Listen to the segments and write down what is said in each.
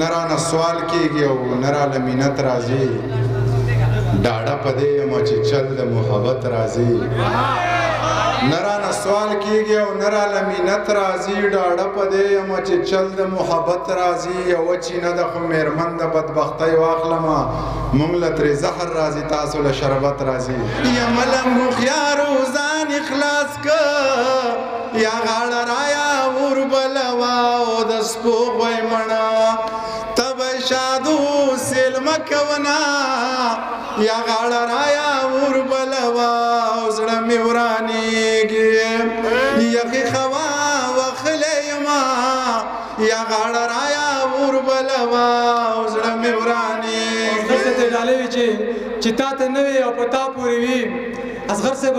نرانه سوال کېږي او نه راله مینت راځي ډاډه په دې یم چې چل د محبت راځي نه رانه سوال کېږي او نه راله مینت راځي ډاډه په دې یم چې چل د محبت راځي یوه چینه ده خو مېرمن د بدبختۍ واخلمه موږ له ترې زهر راځي تاسو له شربت راځي یمه له هوښیارو ځان اخلاص که یا غاړه رایا وربلوه او د سپوږمۍ مڼه تبه شادو سیلمه کوونه یا غاړه رایا وربلوه او زړه مې ورانېږي یخې هوا وښلی یمه یا غاړه رایا وربلوه او زړه مې ورانېږي داسې ته ډالۍ وي چې تا ته نه وي او په تا پورې وي اصغر صاحب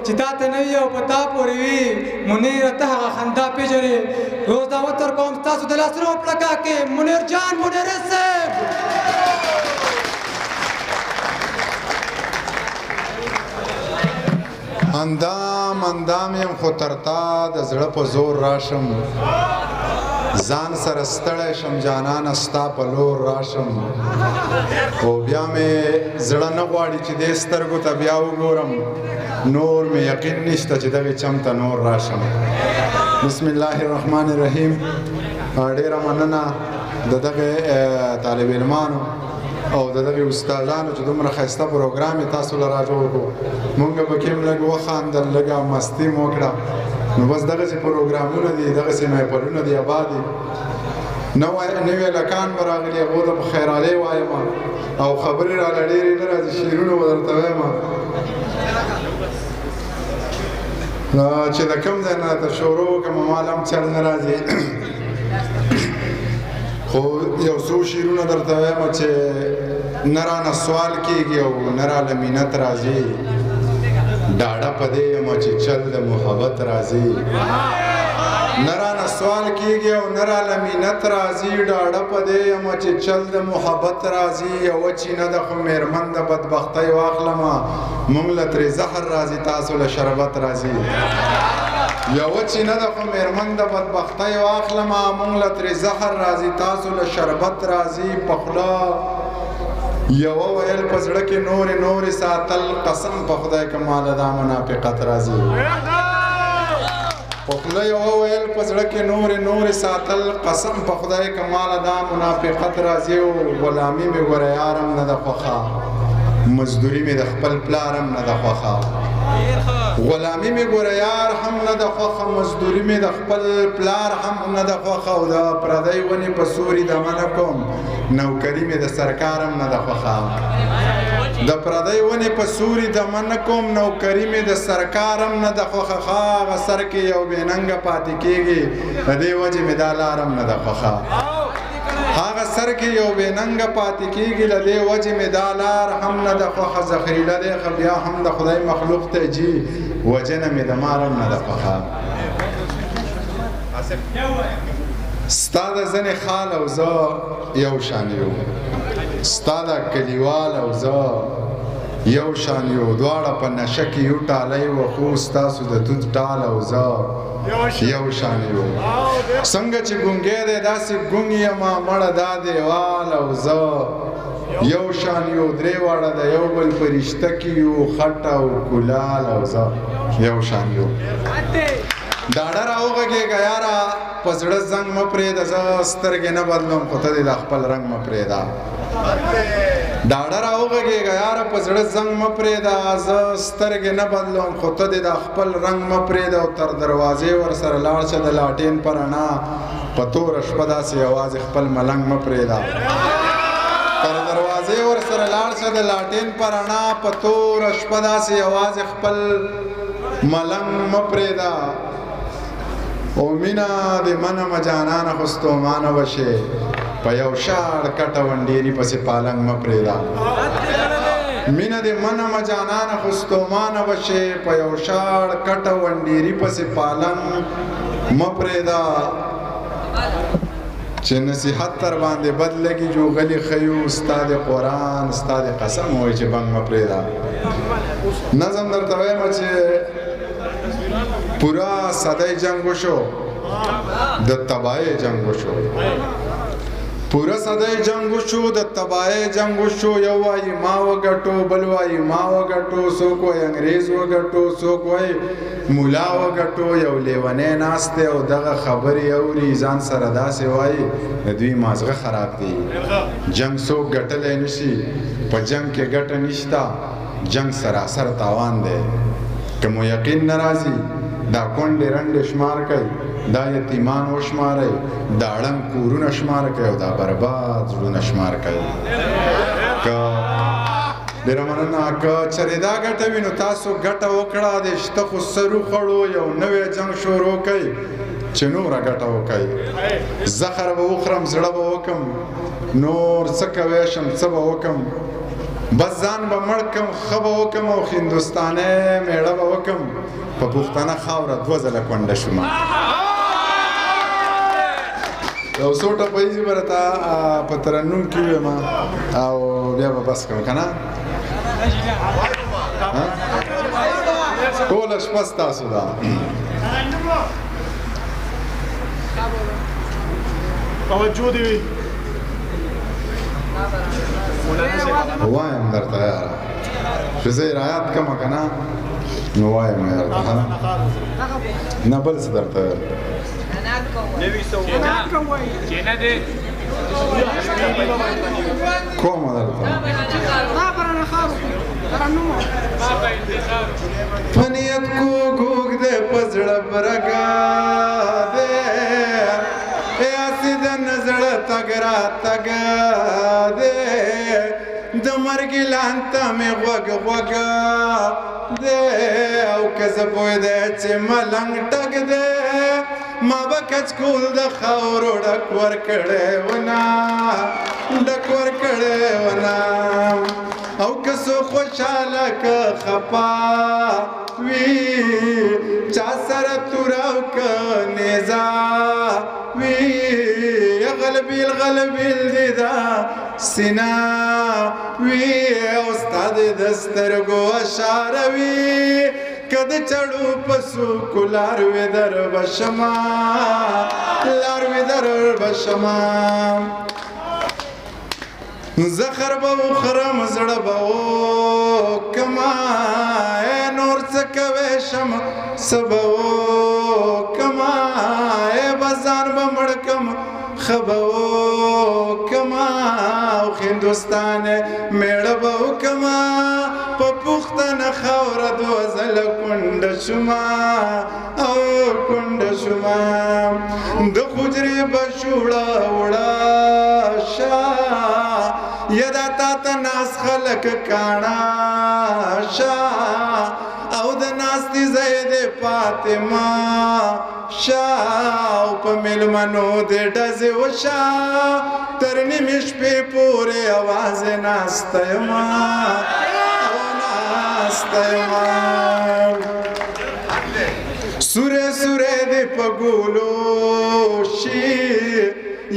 چې تا ته نه وي او په تا پورې وي منیره ته هغه خندا پېژنې روز دعوت ورکوم ستاسو د لاسونو پړکا کې منیر جان منیره صاحب اندام یم خو تر تا د زړه په زور راشم ځان سره ستړی شم جانانه ستا په لور راشم خو بیا مې زړه نه غواړي چې دې سترګو ته بیا وګورم نور مې یقین نشته چې دغې چم ته نور راشم بسم الله الرحمن الرحیم ډېره مننه د دغې طالب علمانو او د دغې استادانو چې دومره ښایسته پروګرام یې تاسو له را جوړ کړو مونږ پکې هم لږ وخاندل لږه مستي مو وکړه نو بس دغسې پروګرامونه دي دغسې محفلونه دي آباد دي نوي لکان به راغلي هغو ته په خیرالۍ وایم او خبرې راله ډېرې نه راځي شعرونه به درته وایم چې د کوم ځای نه راته شروع وکړم مال هم چل نه راځي خو یو څو شعرونه درته وایم چې نه رانه سوال کېږي او نه راله مینت راځي ډاډه په دې یم چې چل د محبت راځي نه رانه سوال کېږي او نه راله مینت راځي ډاډه په دې یم چې چل د محبت راځي یوه چینه ده خو مېرمن د بدبختۍ واخلمه موږ له ترې زهر راځي تاسو له شربت راځي یوه چینه ده خو مېرمن د بدبختۍ واخلمه موږ له ترې زهر راځي تاسو له شربت راځي په خوله یوه ویل په زړه کې نورې ساتل قسم په خدای که ماله دا منافقت راځي په خوله یوه ویل په زړه کې نورې ساتل قسم په خدای که ماله دا منافقت راځي او غلامي مې ګوره یارم نه ده خوښه مزدوري مې د خپل پلارم نه ده خوښه غلامي مې ګوره یار هم نه ده خوښه مزدوري مې د خپل پلار هم نه ده خوښه او د پردۍ ونې په سوري دمه نه کوم نوکري مې د سرکار هم نه ده خوښه د پردۍ ونې په سوري دمه نه کوم نوکري مې د سرکار هم نه ده خوښه هغه سر کې یو بېننګه پاتې کېږي د دې وجې مې دا لار هم نه ده خوښه هغه سر کې یو بېننګه پاتې کېږي له دې وجې مې دا لار هم نه ده خوښه زخریله دی ښه بیا هم د خدای مخلوق ته جي وجنه مې د مار هم نه ده خوښه ستا د ځنې خال او زه یو شان یو ستا د کلیوال او زه یو شان یو دواړه په نشه کې یو ټالی و خو ستاسو د توت ټال او زه یو شان یو څنګه چې ګونګی دی داسې ګونګ یمه مړه دا دیوال او زه یو شان یو درې واړه د یو بل په رشته کې یو خټ او ګلال او زه یو شان یو ډاډه راوغږېږه یاره په زړه زنګ مه پرېږده زه سترګې نه بدلوم خو ته دې د خپل رنګ مه پرېږده ډاډه راوغږېږه یاره په زړه زنګ مه پرېږده زه سترګې نه بدلوم خو ته دې د خپل رنګ مه پرېږده او تر دروازې ورسره لاړ شه د لاټین په رڼا په توره شپه داسې یوازې خپل ملنګ مه پرېږده تر دروازې ورسره لاړ شه د لاټین په رڼا په توره شپه داسې یوازې خپل ملنګ مه پرېږده او مینه د منمه جانانه خو ستومانه وشې په یو شاړ کټه ونډېري پسې پالنګ مه پرېږده مینه د منمه جانانه خو ستومانه وشې په یو شاړ کټه ونډېري پسې پالنګ مه پرېږده چې نصیحت تر باندې بد لګي جو غلي ښیو ستا د قرآن ستا د قسم وایي چې بنګ مه پرېږده نظم درته وایم چې پورا صدای جنگ وشو د تباہی جنگ وشو پوره صدای جنگ وشو د تباهۍ جنگ وشو یو وایي ما وګټو بل وایي ما وګټو څوک وایي انګریز وګټو څوک وایي مولا وګټو یو لیونی ناست دی او دغه خبرې اوري ځان سره داسې وایي د دوی مازغه خراب دی جنگ څوک ګټلی نشي په جنگ کې ګټه نشته جنگ سراسر تاوان دی که مو یقین نه راځي دا کونډې رنډې شمار کوي دا یتیمان وشمارئ دا ړنګ کورونه شمار کوي او دا برباد زړونه شمار کوي که ډېره مننه که چېرې دا ګټه وي نو تاسو ګټه وکړه د شته خو سر وخوړو یو نوی جنګ شروع کوي چې نوره ګټه وکړئ زخر به وخورم زړه به وکم نور څه کوی شم څه به وکم بس ځان به مړ کم ښه به وکم او هندوستانی میړه به وکم په پښتنه خاوره دوه ځله کونډه شومه یو څو ټپیزې به راته په ترنم کې ویم او بیا به بس کړم که نه ټوله شپه ستاسو ده توجه دې وي وایم درته یاره چې زه یې رعایت کړمه که نه نو وایم یې درته نه بل څه درته کومه درته په نیت کوږ دی په زړه برګه دی یاسې د نه زړه تګ راتګ دی د مرګ اعلان ته مې غوږ غوږ دی او که زه پوهېدی چې ملنګ ټګ دی ما به کچکول د خاورو ډک ورکړی ونه ډک ورکړی ونه او که څوک خوشحاله که خفا وي چا سره توره او که نیزه وي غلبیل غلبیل دی دا سینه وي او ستا د سترګو اشاره وي که د چړو په څوکو لار وي در به شمه لار وي در به شمه زخر به وخورم زړه به وکمه نور څه کوی شم څه به وکمه به ځان به مړ کم ښه به وکمه او هندوستان میړه به وکمه په پښتنه خاوره دوه ځله کونډه شومه او کونډه شومه د حجرې به شوړه وړه شه یدا تا ته ناس خلک کاڼه شه او د ناستې ځای دی فاطمه شه او په مېلمنو دې ډزې وشه تر نیمې شپې پورې اوازې ناسته یمه او ناسته یمه سورې سورې دې په ګولو شي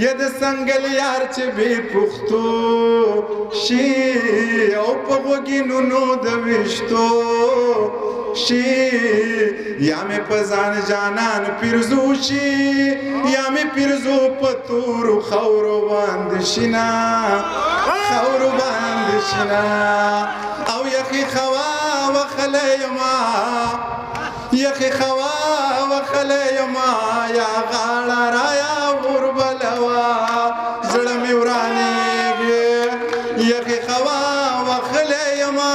ید سنگل یار چې بې پښتو شي او په غوږینونو د ویشتو شي یا مې په ځان جانان پیرزو شي یا مې پیرزو په تورو خاورو باندې شینه خاورو باندې شینه او یخې خوا وخلی یما یخې خوا وخلی یما یا غاړه رایا غوربلوا زړه مې ورانېږي یخې خوا وخلی یما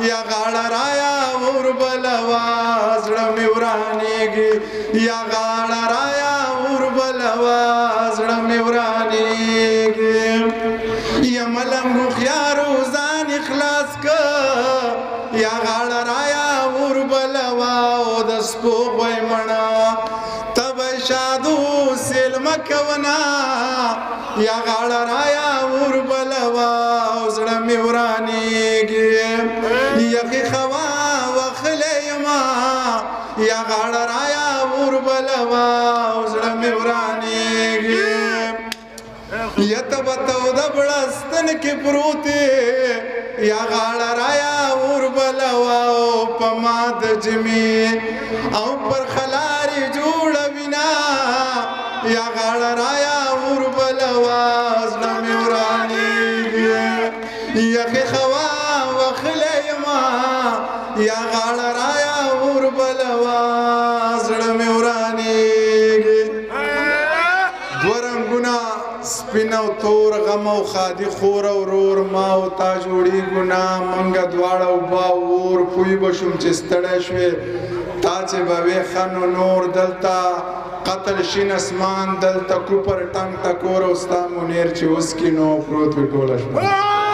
یا غاړه رایا غوربلوا زړه مې ورانېږي یا غاړه رایا غوربلوا زړه مې ورانېږي یم لم هوښیارو ځان خلاص که یا غاړه رایا غوربلوا او د سپوږمۍ مڼه شادو سلمه کونا یا غاړه رایا غوربلوا او زړه مې ورانېږي یخې خوا وخلی یما یا غاړه رایا غوربلوا او زړه مې ورانېږي یا ته به توده بړستن کې پروت یا غاړه رایا غوربلوا او په ما د جمې او پر خلارې جوړه وینا یا غاړه رایا غوربلوا بلواز نمی ورانیږي یخې خوا وخلی ما یا غاړه رایا اور بلواز نمی ورانیږي دوه رنګونه سپین او تور غم او خادي خور او رور ما او تا جوړي ګنا منګه دواړه او با اور پوی بشم چې ستړی شوې تا چې به وې خنو نور دلته قتل شین اسمان دلته کوپر ټنګ ټکور او ستا منیر چې اوس کې نو پروت وي ټوله شپه